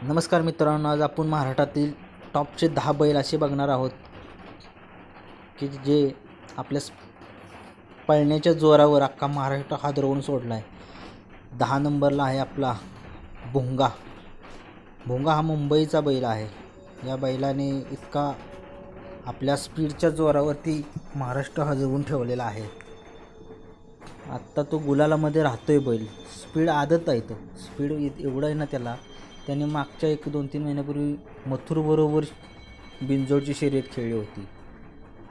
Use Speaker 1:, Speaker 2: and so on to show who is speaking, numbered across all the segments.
Speaker 1: नमस्कार मित्रांनो, आज आपण महाराष्ट्रातील टॉपचे 10 बैल असे बघणार आहोत की जे आपल्या पळण्याच्या जोरावर अख्खा महाराष्ट्र हादरवून सोडला आहे। 10 नंबरला आहे आपला भोंगा। भोंगा हा मुंबईचा बैल आहे। या बैलाने इतका आपल्या स्पीडच्या जोरावरती महाराष्ट्र हादरवून ठेवलेला आहे। आत्ता तो गुलालामध्ये राहतोय बैल। स्पीड आदत आहे, तो स्पीड एवढं आहे ना त्याने मागच्या 1-2-3 महिन्यापूर्वी मथुर बरोबर बिनजोडची शर्यत खेळली होती।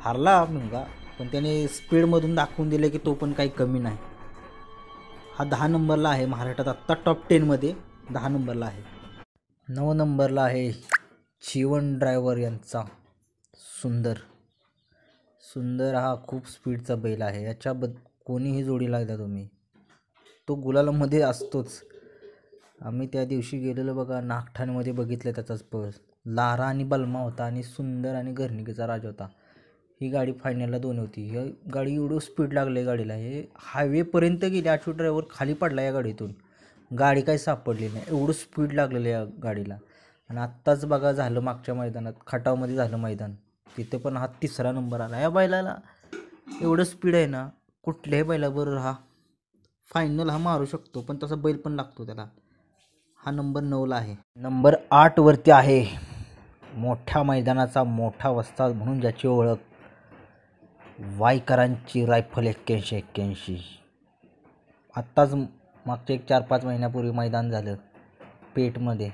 Speaker 1: हारला भोंगा, पण त्याने स्पीडमधून दाखवून दिले की तो पण काही कमी नाही। हा 10 नंबरला आहे महाराष्ट्रात, आत्ता टॉप 10 मध्ये 10 नंबरला आहे। 9 नंबरला आहे जीवन ड्रायव्हर यांचा सुंदर। सुंदर हा खूप स्पीडचा बैल आहे। याच्या कोणीही जोडी लागला तुम्ही, तो गुलालामध्ये असतोच। आम्ही त्या दिवशी गेलेलो बघा, नागठाण्यामध्ये बघितलं त्याचाच पळ। लारा आणि बलमा होता आणि सुंदर आणि घरणिकेचा राज होता। ही गाडी फायनलला 2 होती। ही गाडी एवढं स्पीड लागले गाडीला, हे हायवेपर्यंत गेली। आठवी ड्रायव्हर खाली पडला या गाडीतून, गाडी काही सापडली नाही, एवढं स्पीड लागलेलं या गाडीला। आणि आत्ताच बघा झालं मागच्या मैदानात, खटावमध्ये झालं मैदान, तिथे पण हा 3रा नंबर आला। या बैलाला एवढं स्पीड आहे ना, कुठल्याही बैलाबरोबर हा फायनल हा मारू शकतो, पण तसा बैल पण लागतो त्याला। हा नंबर 9ला आहे। नंबर 8 वरती आहे मोठ्या मैदानाचा मोठा वस्ताद म्हणून ज्याची ओळख, वाईकरांची रायफल 81-81। आत्ताच मागच्या 4-5 महिन्यापूर्वी मैदान झालं पेठमध्ये।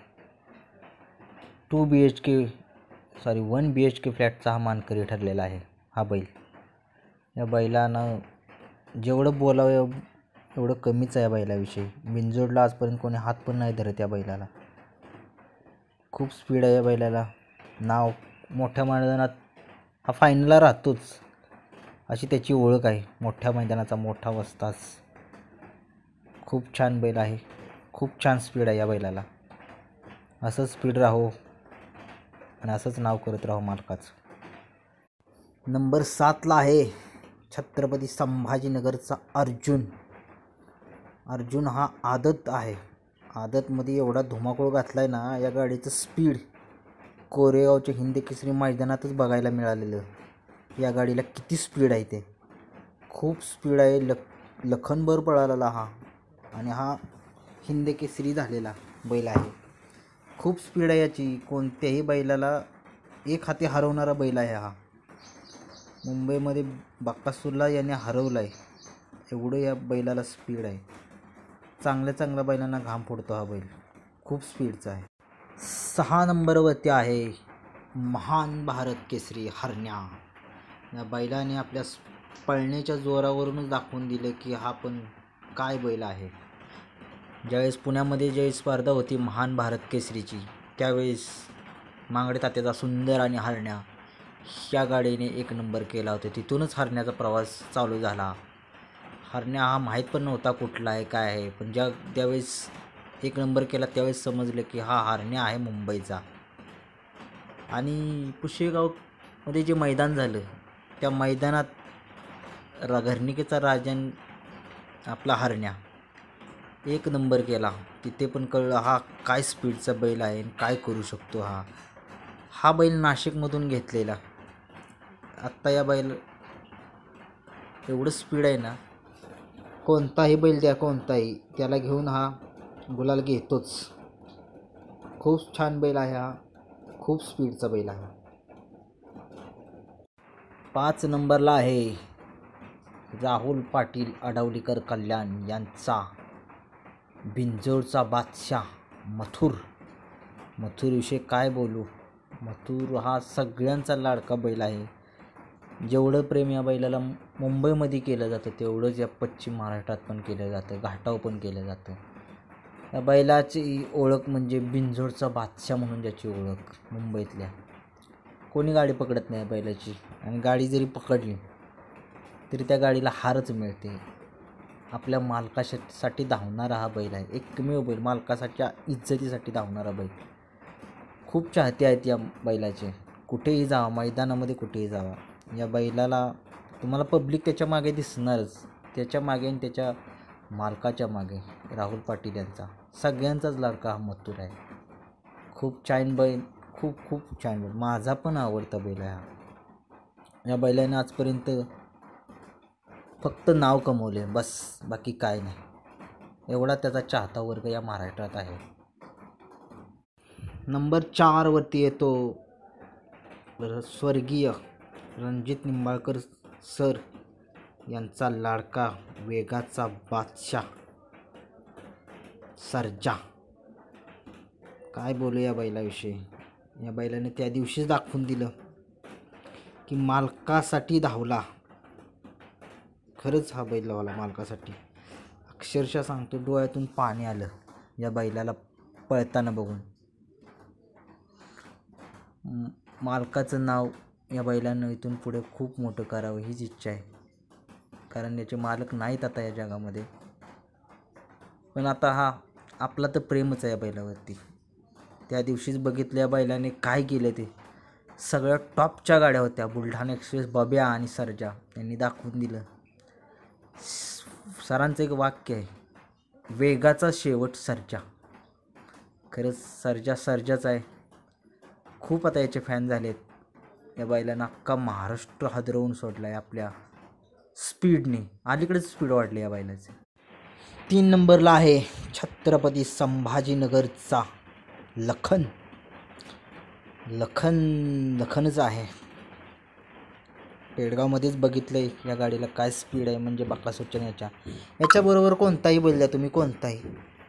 Speaker 1: 1 BHK फ्लॅटचा हा मानकरी ठरलेला आहे हा बैल। या बैलानं जेवढं बोलावं एवढं कमीच आहे या बैलाविषयी। बिनजोडला आजपर्यंत कोणी हात पण नाही धरत या बैलाला। खूप स्पीड आहे या बैलाला। नाव मोठ्या मैदानात हा फायनलला राहतोच, अशी त्याची ओळख आहे। मोठ्या मैदानाचा मोठा वस्ताद, खूप छान बैल आहे, खूप छान स्पीड आहे या बैलाला। असंच स्पीड राहो आणि असंच नाव करत राहो मालकाचं। नंबर 7ला आहे छत्रपती संभाजीनगरचा अर्जुन। अर्जुन हा आदत आहे। आदतमध्ये एवढा धुमाकूळ घातलाय ना या गाडीचं स्पीड, कोरेगावच्या हिंद केसरी मैदानातच बघायला मिळालेलं। या गाडीला किती स्पीड आहे, ते खूप स्पीड आहे। लखनभर पळालेला हा, आणि हा हिंद केसरी झालेला बैल आहे। खूप स्पीड आहे याची, कोणत्याही बैलाला एक हाती हरवणारा बैल आहे हा। मुंबईमध्ये बकासूरला याने हरवलं आहे, एवढं या बैलाला स्पीड आहे। चांगल्या बैलांना घाम फोडतो हा बैल, खूप स्पीडचा आहे। 6 नंबरवरती आहे महान भारत केसरी हरण्या। या बैलाने आपल्या पळण्याच्या जोरावरूनच दाखवून दिलं की हा पण काय बैल आहे। ज्यावेळेस पुण्यामध्ये स्पर्धा होती महान भारत केसरीची, त्यावेळेस मांगडे तात्याचा सुंदर आणि हरण्या ह्या गाडीने 1 नंबर केला होता। तिथूनच हरण्याचा प्रवास चालू झाला। हरण्या हा माहीत पण नव्हता कुठला आहे काय आहे, पण त्यावेळेस 1 नंबर केला त्यावेळेस समजलं की हा हरण्या आहे मुंबईचा। आणि पुशेगावमध्ये जे मैदान झालं, त्या मैदानात घरणिकेचा राजन आपला हरण्या 1 नंबर केला। तिथे पण कळलं हा काय स्पीडचा बैल आहे, काय करू शकतो हा बैल नाशिकमधून घेतलेला। आत्ता या बैल एवढं स्पीड आहे ना, कोणताही बैल द्या, कोणताही त्याला घेऊन हा गुलाल घेतोच। खूप छान बैल आहे हा, खूप स्पीडचा बैल आहे। 5 नंबरला आहे राहुल पाटील अडवलीकर कल्याण यांचा बिंजोडचा बादशाह मथुर। मथुरविषयी काय बोलू, मथुर हा सगळ्यांचा लाडका बैल आहे। जेवढं प्रेम या बैलाला मुंबईमध्ये केलं जातं, तेवढंच या पश्चिम महाराष्ट्रात पण केलं जातं, घाटाव पण केलं जातं। या बैलाची ओळख म्हणजे बिंजोडचा बादशाह म्हणून ज्याची ओळख मुंबईतल्या, कोणी गाडी पकडत नाही बैलाची, आणि गाडी जरी पकडली तरी त्या गाडीला हारच मिळते। आपल्या मालकासाठी धावणारा हा बैल आहे, एकमेव बैल, मालकाच्या इज्जतीसाठी धावणारा बैल। खूप चाहते आहेत या बैलाचे, कुठेही जावा, मैदानामध्ये कुठेही जावा, या बैलाला तुम्हाला पब्लिक त्याच्या मागे दिसणारच, त्याच्या मागे आणि त्याच्या मालकाच्या मागे। राहुल पाटील यांचा सगळ्यांचाच लाडका हा मथुर आहे, खूप छान बैल, खूप छान बैल, माझा पण आवडता बैल आहे हा. या बैलाने आजपर्यंत फक्त नाव कमवले बस, बाकी काय नाही. एवढा त्याचा चाहता वर्ग या महाराष्ट्रात आहे. नंबर 4 वरती येतो स्वर्गीय रणजित निंबाळकर सर यांचा लाडका, वेगाचा बादशाह सर्जा. काय बोलू या बैलाविषयी. या बैलाने त्या दिवशीच दाखवून दिलं की मालकासाठी धावला. खरंच हा बैल लावला मालकासाठी. अक्षरशः सांगतो, डोळ्यातून पाणी आलं या बैलाला पळताना बघून. मालकाचं नाव या बैलानं इथून पुढे खूप मोठं करावं हीच इच्छा आहे. कारण याचे मालक नाहीत आता या जगामध्ये. पण आता हा आपला तर प्रेमच आहे या बैलावरती. त्या दिवशीच बघितलं या बैलाने काय केलं ते. सगळ्या टॉपच्या गाड्या होत्या. बुलढाणा एक्सप्रेस, बब्या आणि सर्जा यांनी दाखवून दिलं. सरांचं एक वाक्य आहे, वेगाचा शेवट सर्जा. खरंच सर्जा सर्जाच आहे. खूप आता याचे फॅन झालेत. या बैलांना अख्खा महाराष्ट्र हादरवून सोडला आहे आपल्या स्पीडने. अलीकडेच स्पीड वाढली या बैलाचे. 3 नंबरला आहे छत्रपती संभाजीनगरचा लखन. लखनच आहे. पेडगावमध्येच बघितलंय या गाडीला काय स्पीड आहे, म्हणजे बकासूरच्या याच्याबरोबर कोणताही बैल द्या तुम्ही, कोणताही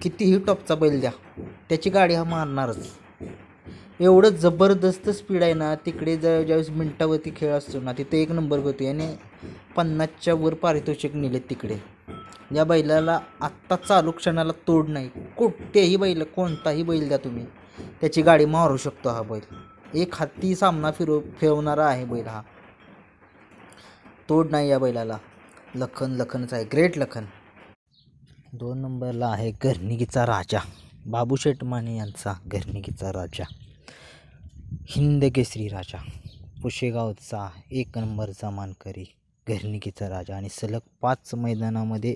Speaker 1: कितीही टॉपचा बैल द्या, त्याची गाडी हा मारणारच. एवढं जबरदस्त स्पीड आहे ना. तिकडे ज्यावेळेस मिनिटावरती खेळ असतो ना, तिथे 1 नंबर करतो. याने 50च्या वर पारितोषिक नेले तिकडे. या बैलाला आत्ता चालू क्षणाला तोड नाही. कुठेही बैल, कोणताही बैल द्या तुम्ही, त्याची गाडी मारू शकतो हा बैल. एक हाती सामना फिरवणारा आहे बैल हा. तोड नाही या बैलाला. लखनच आहे, ग्रेट लखन. 2 नंबरला आहे घरणिकीचा राजा, बाबूशेठ माने यांचा घरणिकीचा राजा, हिंद केसरी राजा, पुशेगावचा 1 नंबरचा मानकरी घरणिकीचा राजा. आणि सलग 5 मैदानामध्ये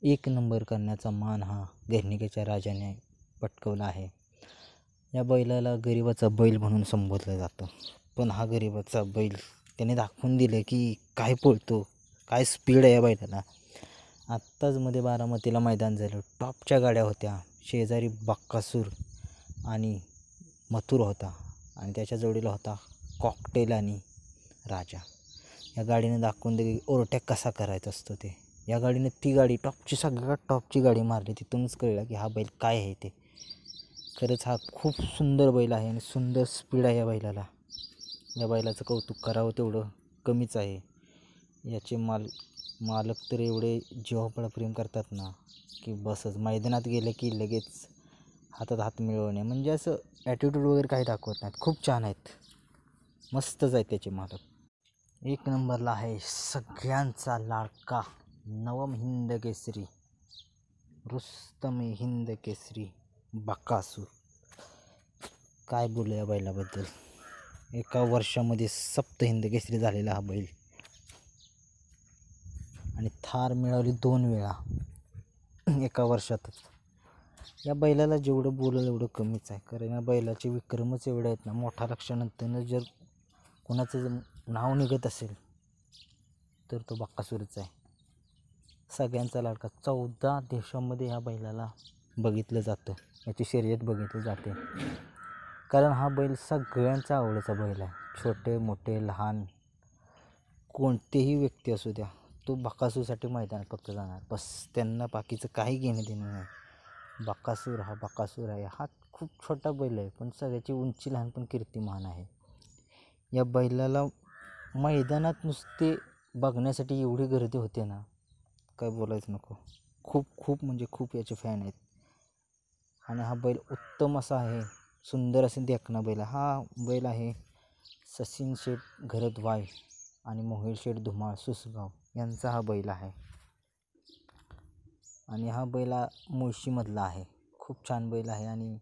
Speaker 1: 1 नंबर करण्याचा मान हा घरणिकीच्या राजाने पटकवला आहे. या बैलाला गरिबाचा बैल म्हणून संबोधलं जातं. पण हा गरिबाचा बैल त्याने दाखवून दिलं की काय पळतो, काय स्पीड आहे या बैलाला. आत्ताच मध्ये बारामतीला मैदान झालं. टॉपच्या गाड्या होत्या. शेजारी बक्कासूर आणि मथुर होता आणि त्याच्या जोडीला होता कॉकटेल आणि राजा. या गाडीने दाखवून दिले की ओव्हरटेक कसा करायचा असतो ते. या गाडीने ती गाडी टॉपची, सगळ्यात टॉपची गाडी मारली. तिथूनच कळलं की हा बैल काय आहे ते. खरंच हा खूप सुंदर बैल आहे आणि सुंदर स्पीड आहे या बैलाला. या बैलाचं कौतुक करावं तेवढं कमीच आहे. याचे मालक तर एवढे जीवापाड प्रेम करतात ना की बसच. मैदानात गेले की लगेच हातात हात मिळवणे, म्हणजे असं ॲटिट्यूड वगैरे काही दाखवत नाहीत. खूप छान आहेत, मस्तच आहेत त्याचे मालक. 1 नंबरला आहे सगळ्यांचा लाडका नवम हिंद केसरी, रुस्तम हिंद केसरी बकासूर. काय बोलू या बैलाबद्दल. एका वर्षामध्ये 7 हिंद केसरी झालेला हा बैल आणि थार मिळवली 2 वेळा एका वर्षातच. या बैलाला जेवढं बोललं एवढं कमीच आहे. कारण या बैलाचे विक्रमच एवढे आहेत ना. मोठा लक्षानंतर जर कोणाचं नाव निघत असेल तर तो बक्कासूरच आहे. सगळ्यांचा लाडका. 14 देशामध्ये ह्या बैलाला बघितलं जातं, याची शर्यत बघितली जाते. कारण हा बैल सगळ्यांचा आवडीचा बैल आहे. छोटे मोठे लहान कोणतेही व्यक्ती असू द्या, तो बकासूरसाठी मैदानात फक्त जाणार बस. त्यांना बाकीचं काही घेणं देणं नाही. बकासूर हा बकासूर आहे. हा खूप छोटा बैल आहे पण सगळ्याची उंची लहान पण कीर्तिमान आहे. या बैलाला मैदानात नुसते बघण्यासाठी एवढी गर्दी होते ना, काय बोलायचं नको. खूप म्हणजे खूप याचे फॅन आहेत. आणि हा बैल उत्तम असा आहे, सुंदर असे देखणा बैल. हा बैल आहे सचिन शेठ घरतवाय आणि मोहिल शेठ धुमाळ सुसगाव यांचा हा बैल आहे. आणि हा बैल मुळशीमधला आहे. खूप छान बैल आहे आणि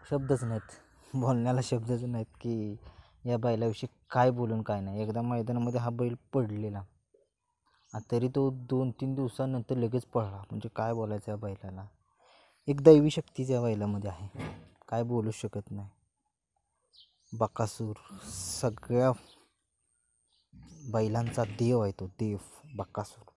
Speaker 1: शब्दच नाहीत, बोलण्याला शब्दच नाहीत की या बैलाविषयी काय बोलून काय नाही. एकदा मैदानामध्ये हा बैल पडलेला, तरी तो 2-3 दिवसानंतर लगेच पळला. म्हणजे काय बोलायचं या बैलाला. एक दैवी शक्ती त्या बैलामध्ये आहे, काय बोलू शकत नाही. बकासूर सगळ्या बैलांचा देव आहे, तो देव बकासूर.